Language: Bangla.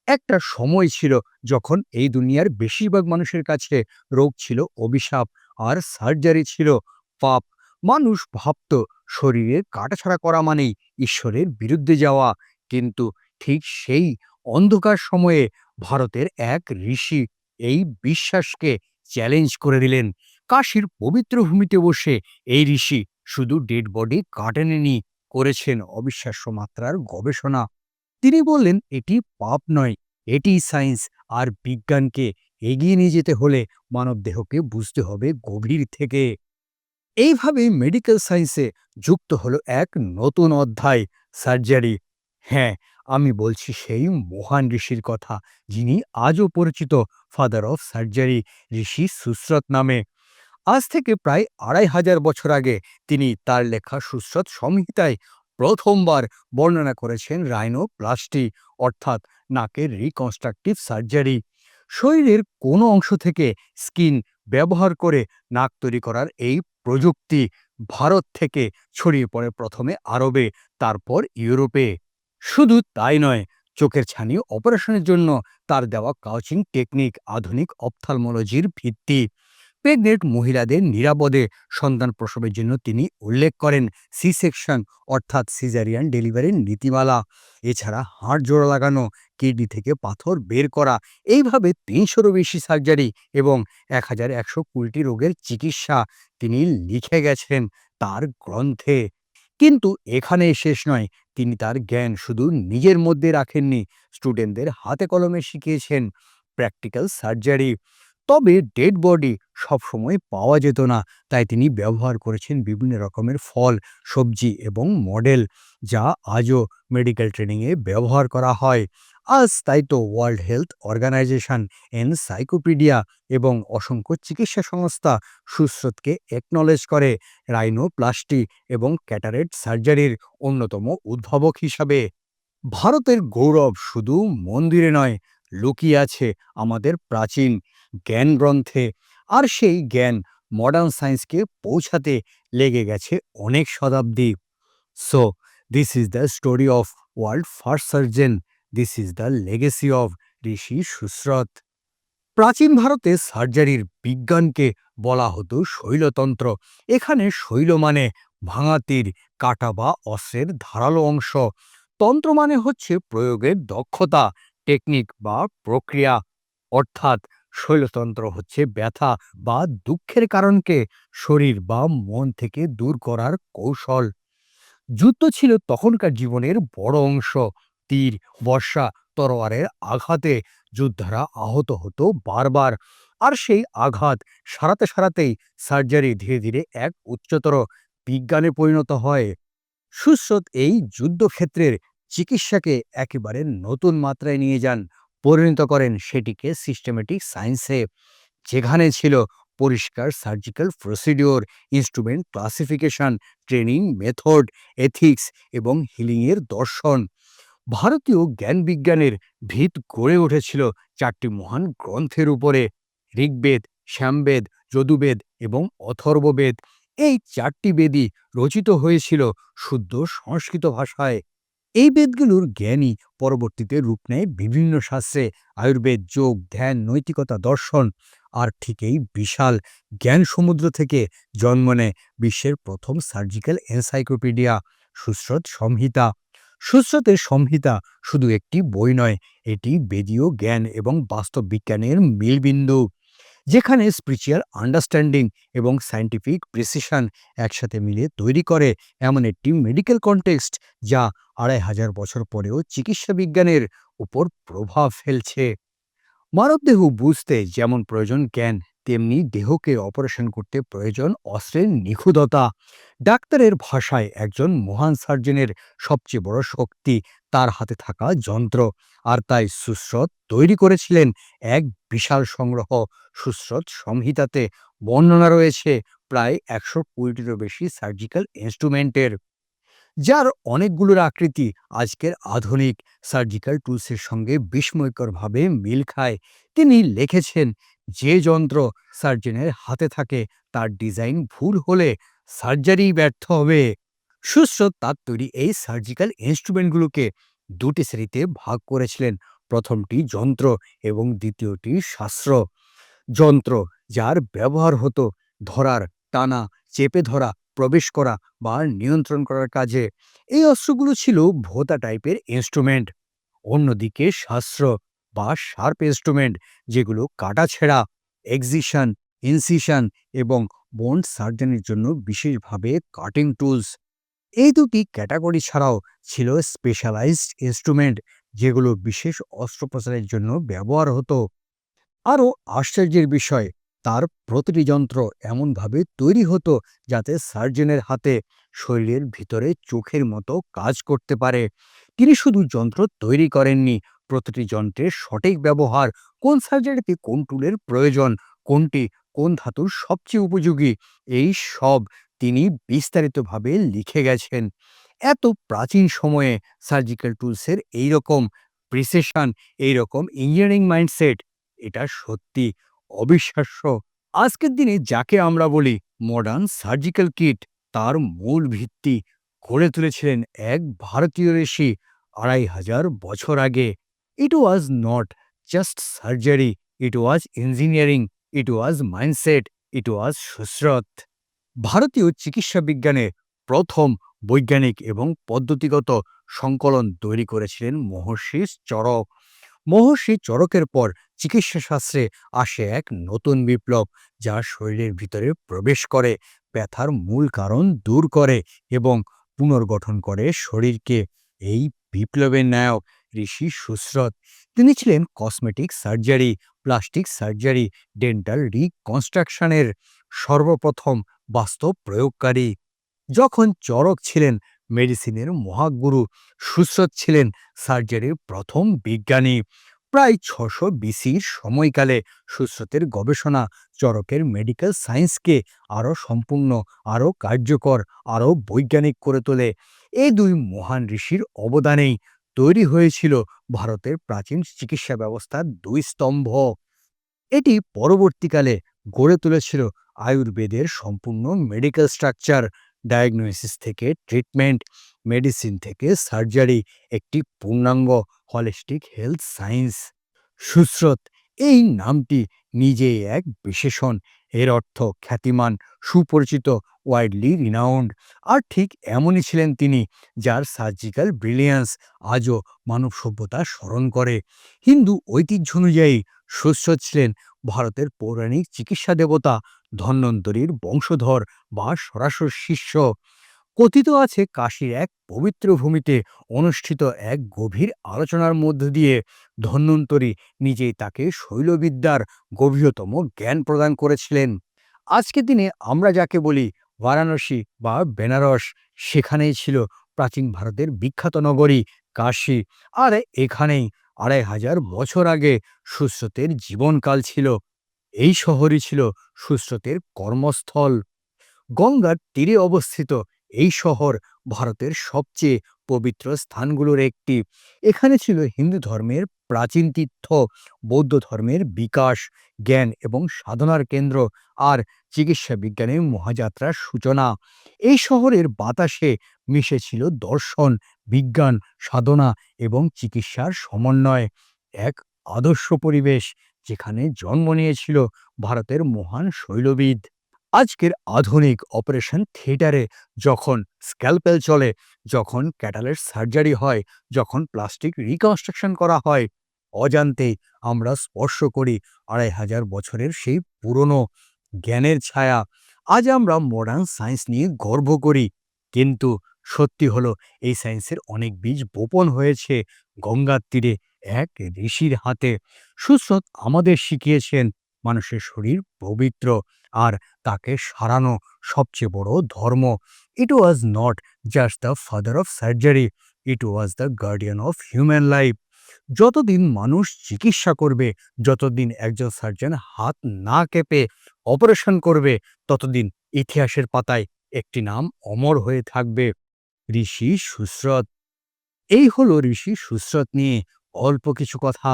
একটা সময় ছিল যখন এই দুনিয়ার বেশিরভাগ মানুষের কাছে রোগ ছিল অভিশাপ আর সার্জারি ছিল পাপ। মানুষ ভাবত শরীরে কাটাছাড়া করা মানেই ঈশ্বরের বিরুদ্ধে যাওয়া। কিন্তু ঠিক সেই অন্ধকার সময়ে ভারতের এক ঋষি এই বিশ্বাসকে চ্যালেঞ্জ করে দিলেন। কাশীর পবিত্র ভূমিতে বসে এই ঋষি শুধু ডেড বডি কাটেননি, করেছেন অবিশ্বাস্য মাত্রার গবেষণা। তিনি বললেন এটি পাপ নয়, এটি সায়েন্স। আর বিজ্ঞানকে এগিয়ে নিয়ে যেতে হলে মানবদেহকে বুঝতে হবে গভীর থেকে। এইভাবে মেডিকেল সায়েন্সে যুক্ত হলো এক নতুন অধ্যায়, সার্জারি। হ্যাঁ, আমি বলছি সেই মহান ঋষির কথা, যিনি আজও পরিচিত ফাদার অফ সার্জারি, ঋষি সুশ্রত নামে। আজ থেকে প্রায় ২৫০০ বছর আগে তিনি তার লেখা সুশ্রত সংহিতায় প্রথমবার বর্ণনা করেছেন রাইনোপ্লাস্টি, অর্থাৎ নাকের রিকনস্ট্রাকটিভ সার্জারি। শরীরের কোনো অংশ থেকে স্কিন ব্যবহার করে নাক তৈরি করার এই প্রযুক্তি ভারত থেকে ছড়িয়ে পড়ে প্রথমে আরবে, তারপর ইউরোপে। শুধু তাই নয়, চোখের ছানি অপারেশনের জন্য তার দেওয়া কাউচিং টেকনিক আধুনিক অপথ্যালমোলজির ভিত্তি। প্রেগনেন্ট মহিলাদের নিরাপদে সন্তান প্রসবের জন্য তিনি উল্লেখ করেন সি সেকশন, অর্থাৎ সিজারিয়ান ডেলিভারির নীতিমালা। এছাড়া হাড় জোড়া লাগানো, কিডনি থেকে পাথর বের করা, এইভাবে ৩০০রও বেশি সার্জারি এবং ১,১২০টি রোগের চিকিৎসা তিনি লিখে গেছেন তার গ্রন্থে। কিন্তু এখানেই শেষ নয়, তিনি তার জ্ঞান শুধু নিজের মধ্যে রাখেননি, স্টুডেন্টদের হাতে কলমে শিখিয়েছেন প্র্যাকটিক্যাল সার্জারি। তবে ডেড বডি সবসময় পাওয়া যেত না, তাই তিনি ব্যবহার করেছেন বিভিন্ন রকমের ফল, সবজি এবং মডেল, যা আজও মেডিকেল ট্রেনিংয়ে ব্যবহার করা হয়। আজ তাই তো ওয়ার্ল্ড হেলথ অর্গানাইজেশন, এনসাইক্লোপিডিয়া এবং অসংখ্য চিকিৎসা সংস্থা সুশ্রুতকে একনলেজ করে রাইনোপ্লাস্টি এবং ক্যাটারেক্ট সার্জারির অন্যতম উদ্ভাবক হিসাবে। ভারতের গৌরব শুধু মন্দিরে নয়, লুকিয়ে আছে আমাদের প্রাচীন জ্ঞান গ্রন্থে। আর সেই জ্ঞান মডার্ন সায়েন্সকে পৌঁছাতে লেগে গেছে অনেক শতাব্দী। So this is the story of world first surgeon, this is the legacy of Rishi Sushruta. প্রাচীন ভারতে সার্জারির বিজ্ঞানকে বলা হতো শৈলতন্ত্র। এখানে শৈল মানে ভাঙা তীর, কাটা বা অস্ত্রের ধারালো অংশ। তন্ত্র মানে হচ্ছে প্রয়োগের দক্ষতা, টেকনিক বা প্রক্রিয়া। অর্থাৎ শৈলতন্ত্র হচ্ছে ব্যথা বা দুঃখের কারণকে শরীর বা মন থেকে দূর করার কৌশল। যুদ্ধ ছিল তখনকার জীবনের বড় অংশ। তীর, বর্শা, তরোয়ারের আঘাতে যোদ্ধারা আহত হতো বারবার। আর সেই আঘাত সারাতে সারাতেই সার্জারি ধীরে ধীরে এক উচ্চতর বিজ্ঞানে পরিণত হয়। সুশ্রুত এই যুদ্ধক্ষেত্রের চিকিৎসাকে একেবারে নতুন মাত্রায় নিয়ে যান, পরিণত করেন সেটিকে সিস্টেমেটিক সায়েন্সে, যেখানে ছিল পরিষ্কার surgical procedure, instrument classification, training method, ethics এবং হিলিংয়ের দর্শন। ভারতীয় জ্ঞান বিজ্ঞানের ভিত গড়ে উঠেছিল ৪টি মহান গ্রন্থের উপরে: ঋগ্বেদ, সামবেদ, যদুবেদ এবং অথর্ববেদ। এই ৪টি বেদই রচিত হয়েছিল শুদ্ধ সংস্কৃত ভাষায়। এই বেদগুলোর জ্ঞানই পরবর্তীতে রূপ নেয় বিভিন্ন শাস্ত্রে: আয়ুর্বেদ, যোগ, ধ্যান, নৈতিকতা, দর্শন। আর ঠিক এই বিশাল জ্ঞান সমুদ্র থেকে জন্ম নেয় বিশ্বের প্রথম সার্জিক্যাল এনসাইক্লোপিডিয়া, সুশ্রুত সংহিতা। সুশ্রুতের সংহিতা শুধু একটি বই নয়, এটি বেদীয় জ্ঞান এবং বাস্তব বিজ্ঞানের মিলবিন্দু, যেখানে স্পিরিচুয়াল আন্ডারস্ট্যান্ডিং এবং সায়েন্টিফিক প্রিসিশন একসাথে মিলে তৈরি করে এমন একটি মেডিকেল কনটেক্সট যা ২৫০০ বছর পরেও চিকিৎসা বিজ্ঞানের উপর প্রভাব ফেলছে। মানবদেহ বুঝতে যেমন প্রয়োজন জ্ঞান, তেমনি দেহকে অপারেশন করতে প্রয়োজন অস্ত্রের নিখুঁততা। ডাক্তারের ভাষায় একজন মহান সার্জনের সবচেয়ে বড় শক্তি তার হাতে থাকা যন্ত্র। আর তাই সুশ্রুত তৈরি করেছিলেন এক বিশাল সংগ্রহ। সুশ্রুত সংহিতাতে বর্ণনা রয়েছে প্রায় ১২০টিরও বেশি সার্জিক্যাল ইনস্ট্রুমেন্টের, যার অনেকগুলোর আকৃতি আজকের আধুনিক সার্জিক্যাল টুলসের সঙ্গে বিস্ময়করভাবে মিল খায়। তিনি লিখেছেন, যে যন্ত্র সার্জনের হাতে থাকে তার ডিজাইন ভুল হলে সার্জারি ব্যর্থ হবে। সুশ্রুত তার তৈরি এই সার্জিক্যাল ইনস্ট্রুমেন্টগুলোকে দুটি শ্রেণীতে ভাগ করেছিলেন: প্রথমটি যন্ত্র এবং দ্বিতীয়টি শাস্ত্র। যন্ত্র, যার ব্যবহার হতো ধরার, টানা, চেপে ধরা, প্রবেশ করা বা নিয়ন্ত্রণ করার কাজে। এই অস্ত্রগুলো ছিল ভোঁতা টাইপের ইনস্ট্রুমেন্ট। অন্যদিকে শাস্ত্র বা শার্প ইনস্ট্রুমেন্ট, যেগুলো কাটাছেঁড়া, এক্সিশন, ইনসিশন এবং বোন সার্জনের জন্য বিশেষভাবে কাটিং টুলস। এই দুটি ক্যাটাগরি ছাড়াও ছিল স্পেশালাইজড ইনস্ট্রুমেন্ট, যেগুলো বিশেষ অস্ত্রোপচারের জন্য ব্যবহার হতো। আরও আশ্চর্যের বিষয়, তার প্রতিটি যন্ত্র এমনভাবে তৈরি হতো যাতে সার্জনের হাতে শরীরের ভিতরে চোখের মতো কাজ করতে পারে। তিনি শুধু যন্ত্র তৈরি করেননি, প্রতিটি যন্ত্রের সঠিক ব্যবহার, কোন সার্জারিতে কোন টুলের প্রয়োজন, কোনটি কোন ধাতুর সবচেয়ে উপযোগী, এই সব তিনি বিস্তারিতভাবে লিখে গেছেন। এত প্রাচীন সময়ে সার্জিক্যাল টুলসের এইরকম প্রিসিশন, এইরকম ইঞ্জিনিয়ারিং মাইন্ডসেট, এটা সত্যি অবিশ্বাস্য। আজকের দিনে যাকে আমরা বলি মডার্ন সার্জিক্যাল কিট, তার মূল ভিত্তি গড়ে তুলেছিলেন এক ভারতীয় ঋষি ২৫০০ বছর আগে। It was not just surgery, it was engineering, it was mindset, it was Sushruta. ভারতীয় চিকিৎসা বিজ্ঞানের প্রথম বৈজ্ঞানিক এবং পদ্ধতিগত সংকলন তৈরি করেছিলেন মহর্ষি চরক। মহর্ষি চরকের পর চিকিৎসা শাস্ত্রে আসে এক নতুন বিপ্লব, যা শরীরের ভিতরে প্রবেশ করে, ব্যথার মূল কারণ দূর করে এবং পুনর্গঠন করে শরীরকে। এই বিপ্লবের নায়ক ঋষি সুশ্রত। তিনি ছিলেন cosmetic surgery, plastic surgery, dental রিকনস্ট্রাকশনের সর্বপ্রথম বাস্তব প্রয়োগকারী। যখন চরক ছিলেন মেডিসিনের মহাগুরু, সুশ্রত ছিলেন সার্জারির প্রথম বিজ্ঞানী। প্রায় ৬০০ বিসির সময়কালে সুশ্রতের গবেষণা চরকের মেডিকেল সায়েন্সকে আরও সম্পূর্ণ, আরও কার্যকর, আরও বৈজ্ঞানিক করে তোলে। এই দুই মহান ঋষির অবদানেই তৈরি হয়েছিল ভারতের প্রাচীন চিকিৎসা ব্যবস্থার দুই স্তম্ভ। এটি পরবর্তীকালে গড়ে তুলেছিল আয়ুর্বেদের সম্পূর্ণ মেডিকেল স্ট্রাকচার, ডায়াগনোসিস থেকে ট্রিটমেন্ট, মেডিসিন থেকে সার্জারি, একটি পূর্ণাঙ্গ হলিস্টিক হেলথ সায়েন্স। সুশ্রত, এই নামটি নিজেই এক বিশেষণ। এর অর্থ খ্যাতিমান, সুপরিচিত, ওয়াইডলি রিনাউন্ড। আর ঠিক এমনই ছিলেন তিনি, যার সার্জিক্যাল ব্রিলিয়ান্স আজও মানব সভ্যতা স্মরণ করে। হিন্দু ঐতিহ্য অনুযায়ী সুশ্রত ছিলেন ভারতের পৌরাণিক চিকিৎসা দেবতা ধন্বন্তরীর বংশধর বা সরাসরি শিষ্য। কথিত আছে কাশীর এক পবিত্র ভূমিতে অনুষ্ঠিত এক গভীর আলোচনার মধ্য দিয়ে ধন্বন্তরী নিজেই তাকে শৈলবিদ্যার গভীরতম জ্ঞান প্রদান করেছিলেন। আজকের দিনে আমরা যাকে বলি বারাণসী বা বেনারস, সেখানেই ছিল প্রাচীন ভারতের বিখ্যাত নগরী কাশী। আর এখানেই ২৫০০ বছর আগে সুশ্রুতের জীবনকাল ছিল। এই শহরই ছিল সুশ্রুতের কর্মস্থল। গঙ্গার তীরে অবস্থিত এই শহর ভারতের সবচেয়ে পবিত্র স্থানগুলোর একটি। এখানে ছিল হিন্দু ধর্মের প্রাচীন তীর্থ, বৌদ্ধ ধর্মের বিকাশ, জ্ঞান এবং সাধনার কেন্দ্র, আর চিকিৎসা বিজ্ঞানের মহাযাত্রার সূচনা। এই শহরের বাতাসে মিশেছিল দর্শন, বিজ্ঞান, সাধনা এবং চিকিৎসার সমন্বয়। এক আদর্শ পরিবেশ, যেখানে জন্ম নিয়েছিল ভারতের মহান শৈলবিদ। আজকের আধুনিক অপারেশন থিয়েটারে যখন স্ক্যালপেল চলে, যখন ক্যাটালার সার্জারি হয়, যখন প্লাস্টিক রিকনস্ট্রাকশন করা হয়, অজান্তেই আমরা স্পর্শ করি ২৫০০ বছরের সেই পুরনো জ্ঞানের ছায়া। আজ আমরা মডার্ন সায়েন্স নিয়ে গর্ব করি, কিন্তু সত্যি হলো এই সায়েন্সের অনেক বীজ বপন হয়েছে গঙ্গার তীরে এক ঋষির হাতে। সুশ্রত আমাদের শিখিয়েছেন মানুষের শরীর পবিত্র, আর তাকে সারানো সবচেয়ে বড় ধর্ম। It was not just the father of surgery, it was the guardian of human life. যতদিন মানুষ চিকিৎসা করবে, যতদিন একজন সার্জন হাত না কেঁপে অপারেশন করবে, ততদিন ইতিহাসের পাতায় একটি নাম অমর হয়ে থাকবে, ঋষি সুশ্রত। এই হলো ঋষি সুশ্রত নিয়ে অল্প কিছু কথা।